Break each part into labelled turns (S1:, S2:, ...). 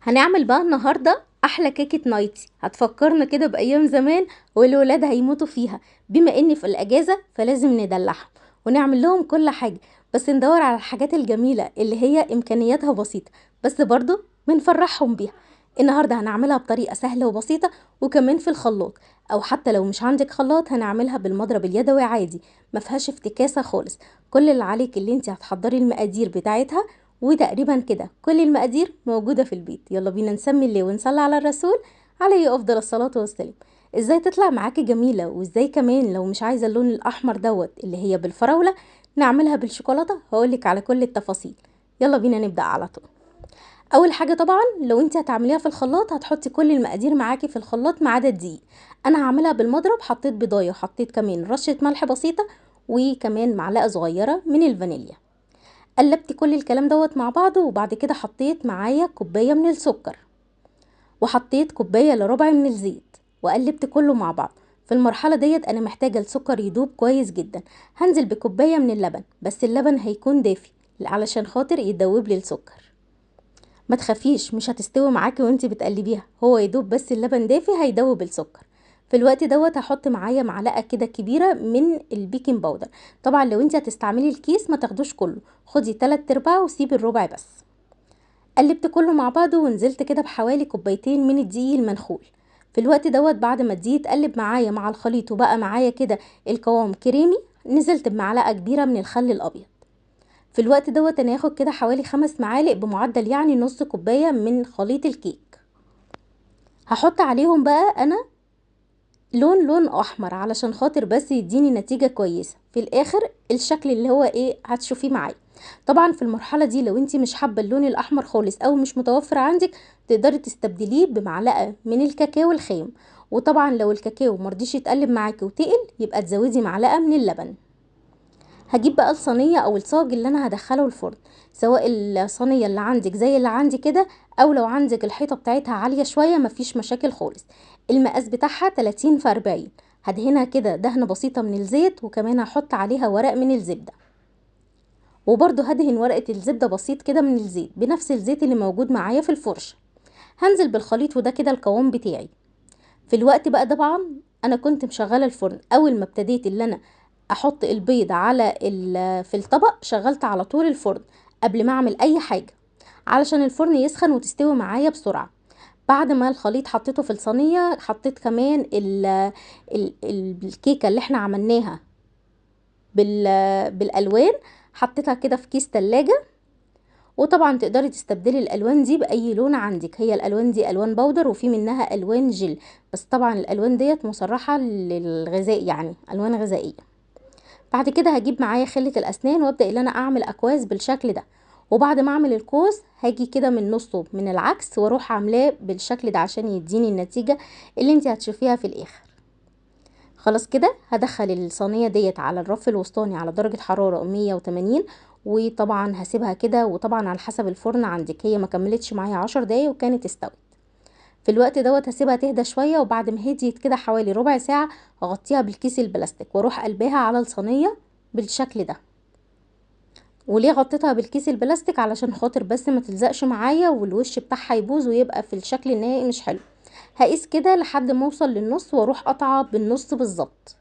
S1: هنعمل بقى النهاردة أحلى كيكة نايتي هتفكرنا كده بأيام زمان والولاد هيموتوا فيها. بما إني في الأجازة فلازم ندلعهم ونعمل لهم كل حاجة، بس ندور على الحاجات الجميلة اللي هي إمكانياتها بسيطة بس برضو بنفرحهم بيها. النهاردة هنعملها بطريقة سهلة وبسيطة وكمان في الخلاط، أو حتى لو مش عندك خلاط هنعملها بالمضرب اليدوي عادي، مفيهاش افتكاسة خالص. كل اللي عليك اللي انت هتحضري المقادير بتاعتها، وتقريبا كده كل المقادير موجودة في البيت. يلا بينا نسمي الله ونصلي على الرسول عليه أفضل الصلاة والسلام. ازاي تطلع معاكي جميلة، وازاي كمان لو مش عايزة اللون الأحمر دوت اللي هي بالفراولة نعملها بالشوكولاتة، هقولك على كل التفاصيل. يلا بينا نبدأ على طول. اول حاجه طبعا لو انت هتعمليها في الخلاط هتحطي كل المقادير معاكي في الخلاط ما عدا الدقيق. انا هعملها بالمضرب، حطيت بيضايه وحطيت كمان رشه ملح بسيطه وكمان معلقه صغيره من الفانيليا. قلبت كل الكلام دوت مع بعضه، وبعد كده حطيت معايا كوبايه من السكر وحطيت كوبايه الا ربع من الزيت وقلبت كله مع بعض. في المرحله ديت انا محتاجه السكر يدوب كويس جدا. هنزل بكوبايه من اللبن، بس اللبن هيكون دافي علشان خاطر يدوب لي السكر. ما تخافيش مش هتستوي معاكي وانتي بتقلبيها، هو يدوب بس اللبن دافي هيدوب السكر. في الوقت دوت هحط معايا معلقه كده كبيره من البيكنج باودر. طبعا لو انتي هتستعملي الكيس ما تاخدوش كله، خدي 3 ارباع وسيبي الربع بس. قلبت كله مع بعضه ونزلت كده بحوالي كوبايتين من الدقيق المنخول. في الوقت دوت بعد ما الدقيق اتقلب معايا مع الخليط وبقى معايا كده القوام كريمي، نزلت بمعلقه كبيره من الخل الابيض. في الوقت دوت انا هاخد كده حوالي 5 معالق بمعدل يعني نص كوباية من خليط الكيك. هحط عليهم بقى انا لون احمر علشان خاطر بس يديني نتيجة كويسة في الاخر، الشكل اللي هو ايه هتشوفيه معايا. طبعا في المرحلة دي لو انتي مش حابة اللون الاحمر خالص او مش متوفر عندك تقدري تستبدليه بمعلقة من الكاكاو الخام. وطبعا لو الكاكاو مرضيش يتقلب معاكي وتقل يبقى تزودي معلقة من اللبن. هجيب بقى الصينيه او الصاج اللي انا هدخله الفرن، سواء الصينيه اللي عندك زي اللي عندي كده، او لو عندك الحيطه بتاعتها عاليه شويه مفيش مشاكل خالص. المقاس بتاعها 30 في 40. هدهنها كده دهنه بسيطه من الزيت، وكمان هحط عليها ورق من الزبده، وبرده هدهن ورقه الزبده بسيط كده من الزيت بنفس الزيت اللي موجود معايا في الفرشه. هنزل بالخليط وده كده القوام بتاعي. في الوقت بقى طبعا انا كنت مشغله الفرن، اول ما ابتديت اللي انا احط البيض على في الطبق شغلت على طول الفرن قبل ما اعمل اي حاجه علشان الفرن يسخن وتستوي معايا بسرعه. بعد ما الخليط حطيته في الصينيه حطيت كمان الكيكه اللي احنا عملناها بالالوان، حطيتها كده في كيس تلاجة. وطبعا تقدري تستبدلي الالوان دي باي لون عندك، هي الالوان دي الوان بودر وفي منها الوان جل، بس طبعا الالوان ديت مصرحه للغذاء يعني الوان غذائيه. بعد كده هجيب معايا خلة الاسنان وابدا ان انا اعمل اكواز بالشكل ده، وبعد ما اعمل الكوز هاجي كده من نصه من العكس واروح عاملاه بالشكل ده عشان يديني النتيجه اللي انت هتشوفيها في الاخر. خلاص كده هدخل الصينيه ديت على الرف الوسطاني على درجه حراره 180، وطبعا هسيبها كده، وطبعا على حسب الفرن عندك، هي ما كملتش معايا 10 دقايق وكانت استوت. في الوقت دوت هسيبها تهدى شويه، وبعد ما هديت كده حوالي ربع ساعه هغطيها بالكيس البلاستيك واروح قلبها على الصينيه بالشكل ده. وليه غطيتها بالكيس البلاستيك؟ علشان خاطر بس ما تلزقش معايا والوش بتاعها يبوظ ويبقى في الشكل النهائي مش حلو. هقيس كده لحد ما اوصل للنص واروح قطعه بالنص بالظبط.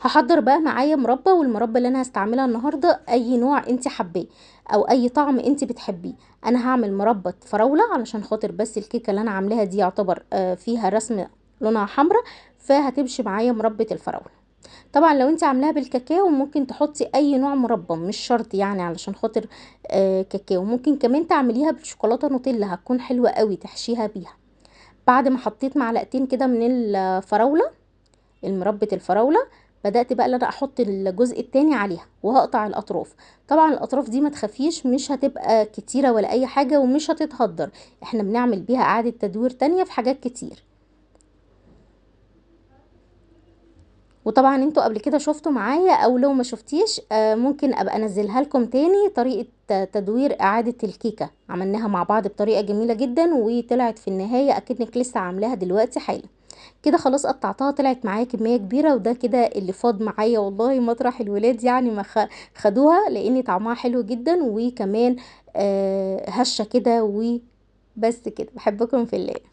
S1: هحضر بقى معايا مربى، والمربى اللي انا هستعملها النهارده اي نوع انت حباه او اي طعم انت بتحبيه. انا هعمل مربى فراوله علشان خاطر بس الكيكه اللي انا عاملاها دي يعتبر فيها رسم لونها حمراء، فهتمشي معايا مربى الفراوله. طبعا لو انت عاملاها بالكاكاو ممكن تحطي اي نوع مربى مش شرط يعني علشان خاطر كاكاو، ممكن كمان تعمليها بالشوكولاته نوتيلا هتكون حلوه قوي تحشيها بيها. بعد ما حطيت معلقتين كده من الفراوله المربى الفراولة، بدأت بقى ان انا احط الجزء التاني عليها وهقطع الاطراف. طبعا الاطراف دي ما تخافيش مش هتبقى كتيرة ولا اي حاجة ومش هتتهدر، احنا بنعمل بيها اعادة تدوير تانية في حاجات كتير. وطبعا انتوا قبل كده شفتوا معايا، او لو ما شفتيش ممكن ابقى انزلها لكم تاني طريقة تدوير اعادة الكيكة، عملناها مع بعض بطريقة جميلة جدا وطلعت في النهاية اكنك لسه عاملاها دلوقتي حالا. كده خلاص قطعتها طلعت معايا كمية كبيرة، وده كده اللي فاض معايا والله مطرح الولاد يعني ما خدوها، لان طعمها حلو جدا وكمان هشة كده. وبس كده، بحبكم في الله.